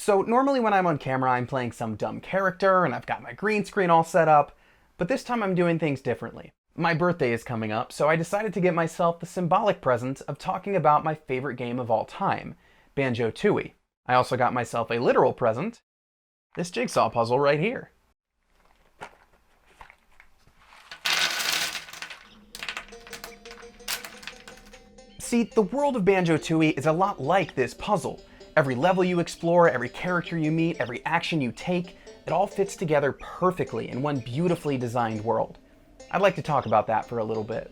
So normally when I'm on camera, I'm playing some dumb character and I've got my green screen all set up, but this time I'm doing things differently. My birthday is coming up, so I decided to get myself the symbolic present of talking about my favorite game of all time, Banjo Tooie. I also got myself a literal present, this jigsaw puzzle right here. See, the world of Banjo Tooie is a lot like this puzzle. Every level you explore, every character you meet, every action you take, it all fits together perfectly in one beautifully designed world. I'd like to talk about that for a little bit.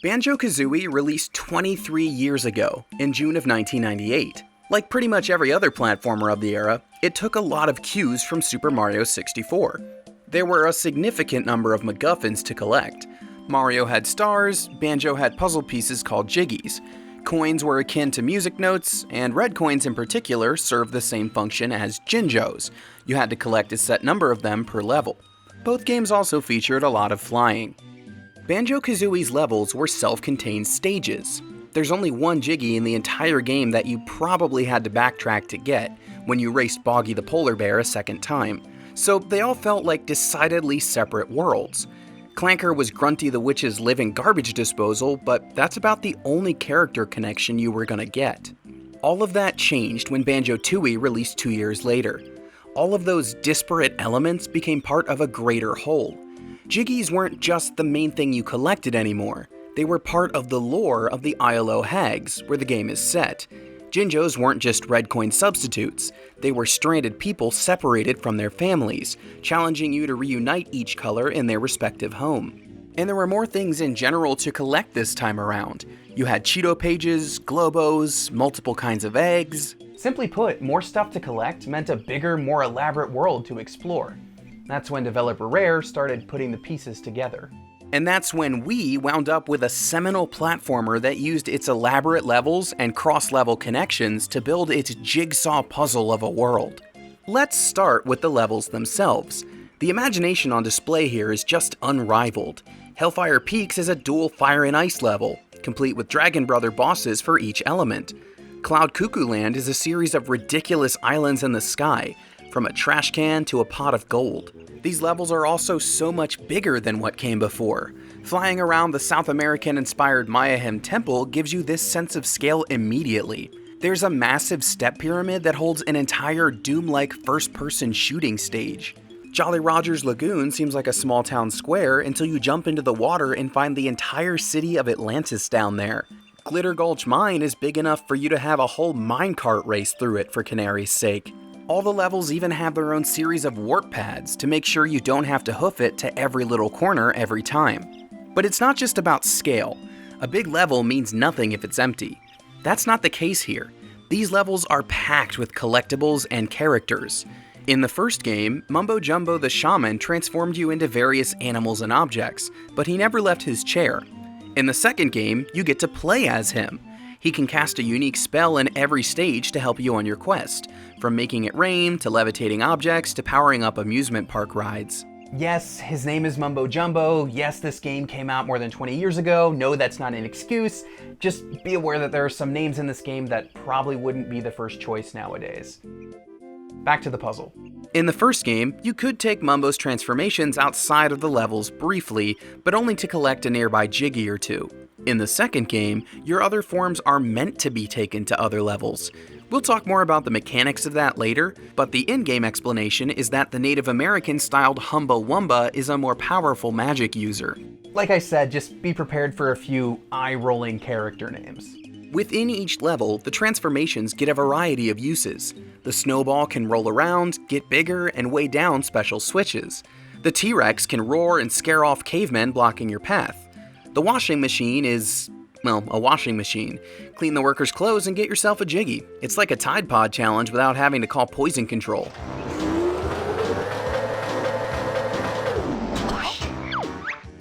Banjo-Kazooie released 23 years ago, in June of 1998. Like pretty much every other platformer of the era, it took a lot of cues from Super Mario 64. There were a significant number of MacGuffins to collect. Mario had stars, Banjo had puzzle pieces called jiggies. Coins were akin to music notes, and red coins in particular served the same function as Jinjos. You had to collect a set number of them per level. Both games also featured a lot of flying. Banjo-Kazooie's levels were self-contained stages. There's only one Jiggy in the entire game that you probably had to backtrack to get when you raced Boggy the polar bear a second time, so they all felt like decidedly separate worlds. Clanker was Grunty the Witch's living garbage disposal, but that's about the only character connection you were gonna get. All of that changed when Banjo-Tooie released 2 years later. All of those disparate elements became part of a greater whole. Jiggies weren't just the main thing you collected anymore. They were part of the lore of the ILO Hags, where the game is set. Jinjos weren't just red coin substitutes. They were stranded people separated from their families, challenging you to reunite each color in their respective home. And there were more things in general to collect this time around. You had Cheeto pages, Globos, multiple kinds of eggs. Simply put, more stuff to collect meant a bigger, more elaborate world to explore. That's when developer Rare started putting the pieces together. And that's when we wound up with a seminal platformer that used its elaborate levels and cross-level connections to build its jigsaw puzzle of a world. Let's start with the levels themselves. The imagination on display here is just unrivaled. Hellfire Peaks is a dual fire and ice level, complete with Dragon Brother bosses for each element. Cloud Cuckoo Land is a series of ridiculous islands in the sky, from a trash can to a pot of gold. These levels are also so much bigger than what came before. Flying around the South American-inspired Mayahem Temple gives you this sense of scale immediately. There's a massive step pyramid that holds an entire Doom-like first-person shooting stage. Jolly Roger's Lagoon seems like a small town square until you jump into the water and find the entire city of Atlantis down there. Glitter Gulch Mine is big enough for you to have a whole minecart race through it, for canary's sake. All the levels even have their own series of warp pads to make sure you don't have to hoof it to every little corner every time. But it's not just about scale. A big level means nothing if it's empty. That's not the case here. These levels are packed with collectibles and characters. In the first game, Mumbo Jumbo the Shaman transformed you into various animals and objects, but he never left his chair. In the second game, you get to play as him. He can cast a unique spell in every stage to help you on your quest, from making it rain, to levitating objects, to powering up amusement park rides. Yes, his name is Mumbo Jumbo. Yes, this game came out more than 20 years ago. No, that's not an excuse. Just be aware that there are some names in this game that probably wouldn't be the first choice nowadays. Back to the puzzle. In the first game, you could take Mumbo's transformations outside of the levels briefly, but only to collect a nearby Jiggy or two. In the second game, your other forms are meant to be taken to other levels. We'll talk more about the mechanics of that later, but the in-game explanation is that the Native American-styled Humba Wumba is a more powerful magic user. Like I said, just be prepared for a few eye-rolling character names. Within each level, the transformations get a variety of uses. The snowball can roll around, get bigger, and weigh down special switches. The T-Rex can roar and scare off cavemen blocking your path. The washing machine is, well, a washing machine. Clean the workers' clothes and get yourself a Jiggy. It's like a Tide Pod challenge without having to call poison control.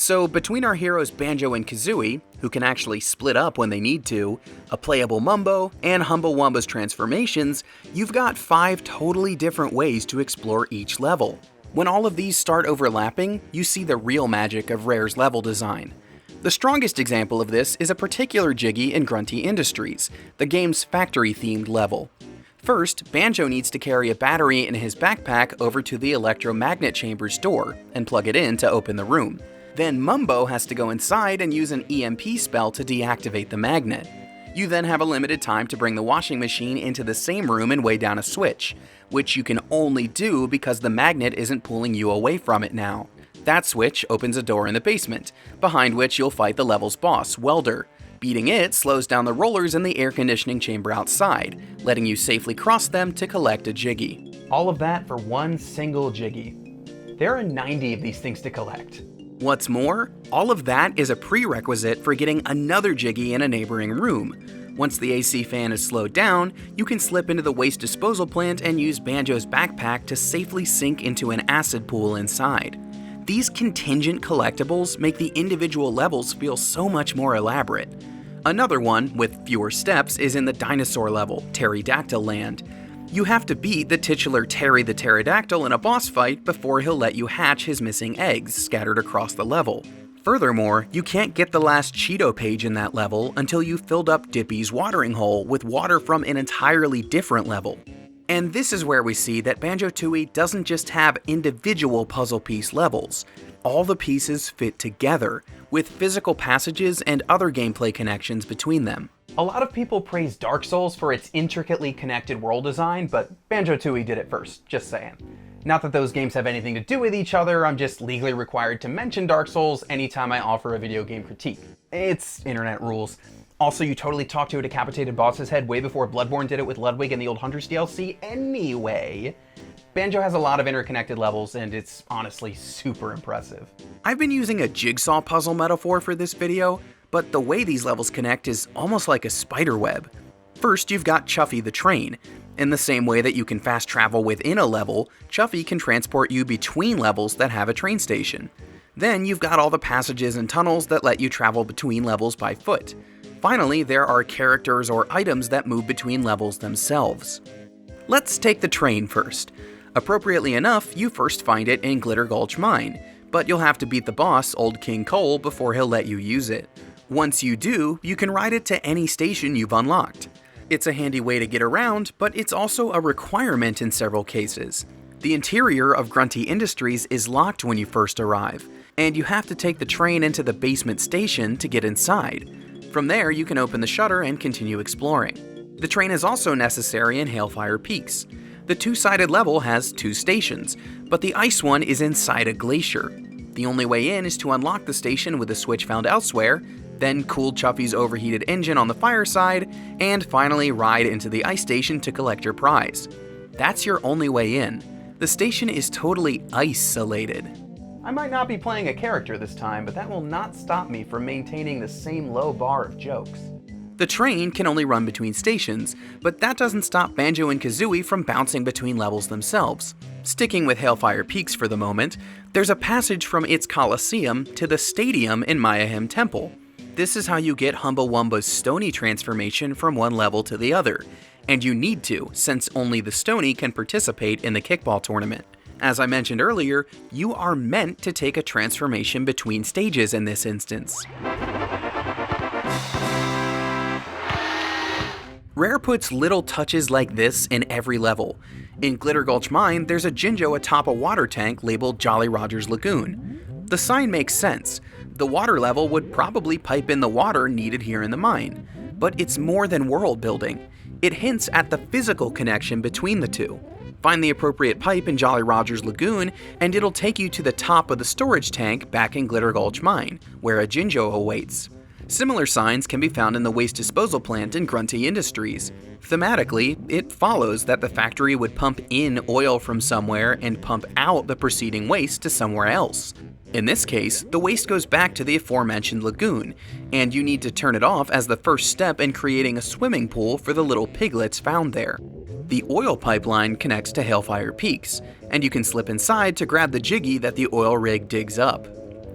So between our heroes Banjo and Kazooie, who can actually split up when they need to, a playable Mumbo, and Humba Wumba's transformations, you've got 5 totally different ways to explore each level. When all of these start overlapping, you see the real magic of Rare's level design. The strongest example of this is a particular Jiggy in Grunty Industries, the game's factory-themed level. First, Banjo needs to carry a battery in his backpack over to the electromagnet chamber's door and plug it in to open the room. Then Mumbo has to go inside and use an EMP spell to deactivate the magnet. You then have a limited time to bring the washing machine into the same room and weigh down a switch, which you can only do because the magnet isn't pulling you away from it now. That switch opens a door in the basement, behind which you'll fight the level's boss, Welder. Beating it slows down the rollers in the air conditioning chamber outside, letting you safely cross them to collect a Jiggy. All of that for one single Jiggy. There are 90 of these things to collect. What's more, all of that is a prerequisite for getting another Jiggy in a neighboring room. Once the AC fan is slowed down, you can slip into the waste disposal plant and use Banjo's backpack to safely sink into an acid pool inside. These contingent collectibles make the individual levels feel so much more elaborate. Another one, with fewer steps, is in the dinosaur level, Pterodactyl Land. You have to beat the titular Terry the Pterodactyl in a boss fight before he'll let you hatch his missing eggs scattered across the level. Furthermore, you can't get the last Cheeto page in that level until you've filled up Dippy's watering hole with water from an entirely different level. And this is where we see that Banjo Tooie doesn't just have individual puzzle piece levels. All the pieces fit together, with physical passages and other gameplay connections between them. A lot of people praise Dark Souls for its intricately connected world design, but Banjo Tooie did it first, just saying. Not that those games have anything to do with each other, I'm just legally required to mention Dark Souls anytime I offer a video game critique. It's internet rules. Also, you totally talked to a decapitated boss's head way before Bloodborne did it with Ludwig and the Old Hunters DLC anyway. Banjo has a lot of interconnected levels, and it's honestly super impressive. I've been using a jigsaw puzzle metaphor for this video, but the way these levels connect is almost like a spider web. First, you've got Chuffy the train. In the same way that you can fast travel within a level, Chuffy can transport you between levels that have a train station. Then you've got all the passages and tunnels that let you travel between levels by foot. Finally, there are characters or items that move between levels themselves. Let's take the train first. Appropriately enough, you first find it in Glitter Gulch Mine, but you'll have to beat the boss, Old King Cole, before he'll let you use it. Once you do, you can ride it to any station you've unlocked. It's a handy way to get around, but it's also a requirement in several cases. The interior of Grunty Industries is locked when you first arrive, and you have to take the train into the basement station to get inside. From there, you can open the shutter and continue exploring. The train is also necessary in Hailfire Peaks. The two-sided level has 2 stations, but the ice one is inside a glacier. The only way in is to unlock the station with a switch found elsewhere, then cool Chuffy's overheated engine on the fireside, and finally ride into the ice station to collect your prize. That's your only way in. The station is totally isolated. I might not be playing a character this time, but that will not stop me from maintaining the same low bar of jokes. The train can only run between stations, but that doesn't stop Banjo and Kazooie from bouncing between levels themselves. Sticking with Hailfire Peaks for the moment, there's a passage from its Coliseum to the stadium in Mayhem Temple. This is how you get Humba Wumba's Stony transformation from one level to the other, and you need to, since only the Stony can participate in the kickball tournament. As I mentioned earlier, you are meant to take a transformation between stages in this instance. Rare puts little touches like this in every level. In Glitter Gulch Mine, there's a Jinjo atop a water tank labeled Jolly Roger's Lagoon. The sign makes sense. The water level would probably pipe in the water needed here in the mine. But it's more than world building. It hints at the physical connection between the two. Find the appropriate pipe in Jolly Roger's Lagoon, and it'll take you to the top of the storage tank back in Glitter Gulch Mine, where a Jinjo awaits. Similar signs can be found in the waste disposal plant in Grunty Industries. Thematically, it follows that the factory would pump in oil from somewhere and pump out the preceding waste to somewhere else. In this case, the waste goes back to the aforementioned lagoon, and you need to turn it off as the first step in creating a swimming pool for the little piglets found there. The oil pipeline connects to Hailfire Peaks, and you can slip inside to grab the Jiggy that the oil rig digs up.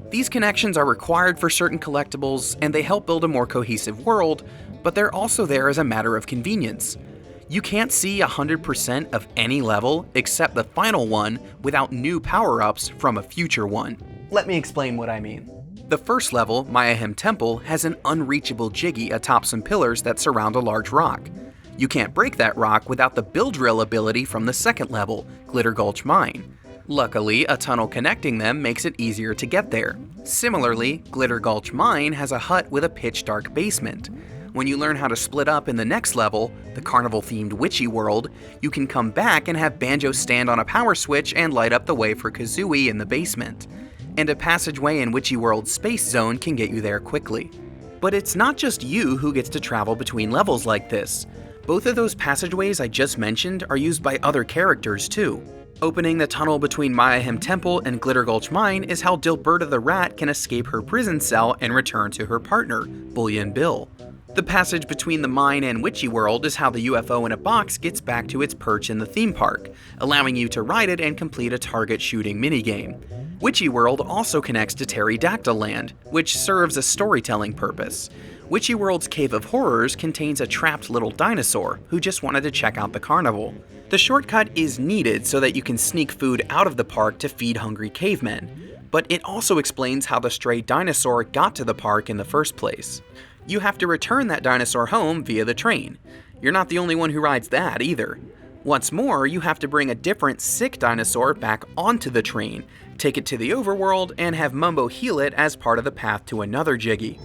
These connections are required for certain collectibles, and they help build a more cohesive world, but they're also there as a matter of convenience. You can't see 100% of any level except the final one without new power-ups from a future one. Let me explain what I mean. The first level, Mayhem Temple, has an unreachable Jiggy atop some pillars that surround a large rock. You can't break that rock without the Build Drill ability from the second level, Glitter Gulch Mine. Luckily, a tunnel connecting them makes it easier to get there. Similarly, Glitter Gulch Mine has a hut with a pitch-dark basement. When you learn how to split up in the next level, the carnival-themed Witchy World, you can come back and have Banjo stand on a power switch and light up the way for Kazooie in the basement. And a passageway in Witchy World's Space Zone can get you there quickly. But it's not just you who gets to travel between levels like this. Both of those passageways I just mentioned are used by other characters too. Opening the tunnel between Mayhem Temple and Glitter Gulch Mine is how Dilberta the Rat can escape her prison cell and return to her partner, Bullion Bill. The passage between the mine and Witchy World is how the UFO in a box gets back to its perch in the theme park, allowing you to ride it and complete a target shooting minigame. Witchy World also connects to Pterodactyl Land, which serves a storytelling purpose. Witchy World's Cave of Horrors contains a trapped little dinosaur who just wanted to check out the carnival. The shortcut is needed so that you can sneak food out of the park to feed hungry cavemen, but it also explains how the stray dinosaur got to the park in the first place. You have to return that dinosaur home via the train. You're not the only one who rides that either. What's more, you have to bring a different sick dinosaur back onto the train, take it to the overworld, and have Mumbo heal it as part of the path to another Jiggy.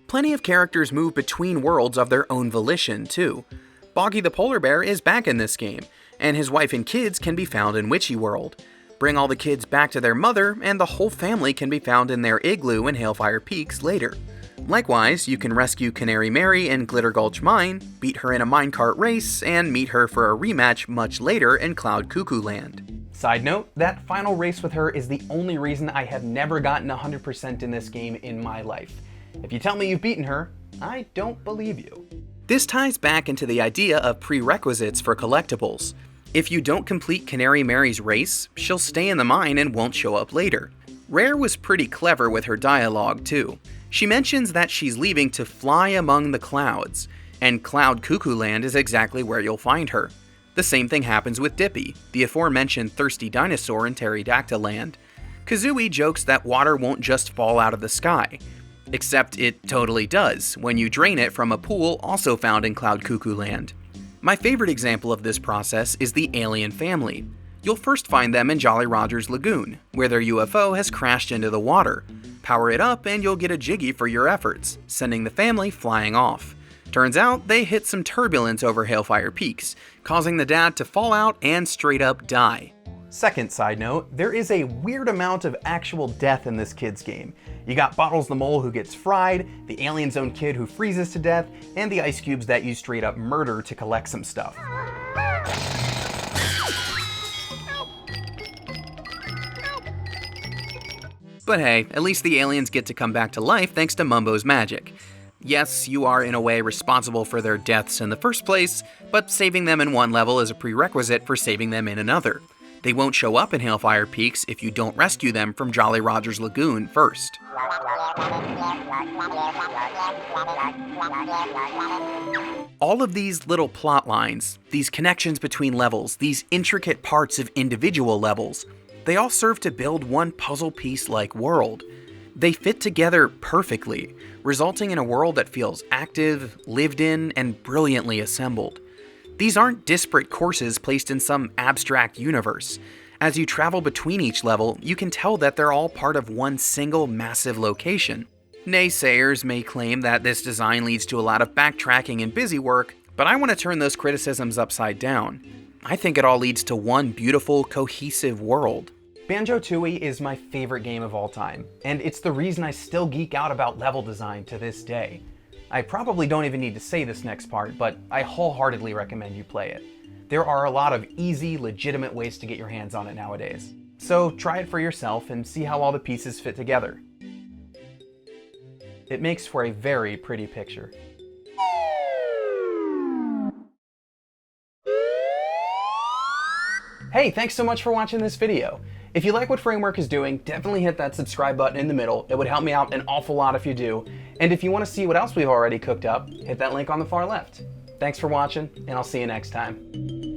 Plenty of characters move between worlds of their own volition, too. Boggy the Polar Bear is back in this game, and his wife and kids can be found in Witchy World. Bring all the kids back to their mother, and the whole family can be found in their igloo in Hailfire Peaks later. Likewise, you can rescue Canary Mary in Glitter Gulch Mine, beat her in a minecart race, and meet her for a rematch much later in Cloud Cuckoo Land. Side note, that final race with her is the only reason I have never gotten 100% in this game in my life. If you tell me you've beaten her, I don't believe you. This ties back into the idea of prerequisites for collectibles. If you don't complete Canary Mary's race, she'll stay in the mine and won't show up later. Rare was pretty clever with her dialogue too. She mentions that she's leaving to fly among the clouds, and Cloud Cuckoo Land is exactly where you'll find her. The same thing happens with Dippy, the aforementioned thirsty dinosaur in Pterodactyl Land. Kazooie jokes that water won't just fall out of the sky. Except it totally does, when you drain it from a pool also found in Cloud Cuckoo Land. My favorite example of this process is the alien family. You'll first find them in Jolly Roger's Lagoon, where their UFO has crashed into the water. Power it up and you'll get a Jiggy for your efforts, sending the family flying off. Turns out they hit some turbulence over Hailfire Peaks, causing the dad to fall out and straight up die. Second side note, there is a weird amount of actual death in this kid's game. You got Bottles the Mole who gets fried, the Alien Zone kid who freezes to death, and the ice cubes that you straight up murder to collect some stuff. But hey, at least the aliens get to come back to life thanks to Mumbo's magic. Yes, you are in a way responsible for their deaths in the first place, but saving them in one level is a prerequisite for saving them in another. They won't show up in Hailfire Peaks if you don't rescue them from Jolly Roger's Lagoon first. All of these little plot lines, these connections between levels, these intricate parts of individual levels, they all serve to build one puzzle piece-like world. They fit together perfectly, resulting in a world that feels active, lived in, and brilliantly assembled. These aren't disparate courses placed in some abstract universe. As you travel between each level, you can tell that they're all part of one single massive location. Naysayers may claim that this design leads to a lot of backtracking and busy work, but I want to turn those criticisms upside down. I think it all leads to one beautiful, cohesive world. Banjo Tooie is my favorite game of all time, and it's the reason I still geek out about level design to this day. I probably don't even need to say this next part, but I wholeheartedly recommend you play it. There are a lot of easy, legitimate ways to get your hands on it nowadays. So try it for yourself and see how all the pieces fit together. It makes for a very pretty picture. Hey, thanks so much for watching this video. If you like what Framework is doing, definitely hit that subscribe button in the middle. It would help me out an awful lot if you do. And if you want to see what else we've already cooked up, hit that link on the far left. Thanks for watching, and I'll see you next time.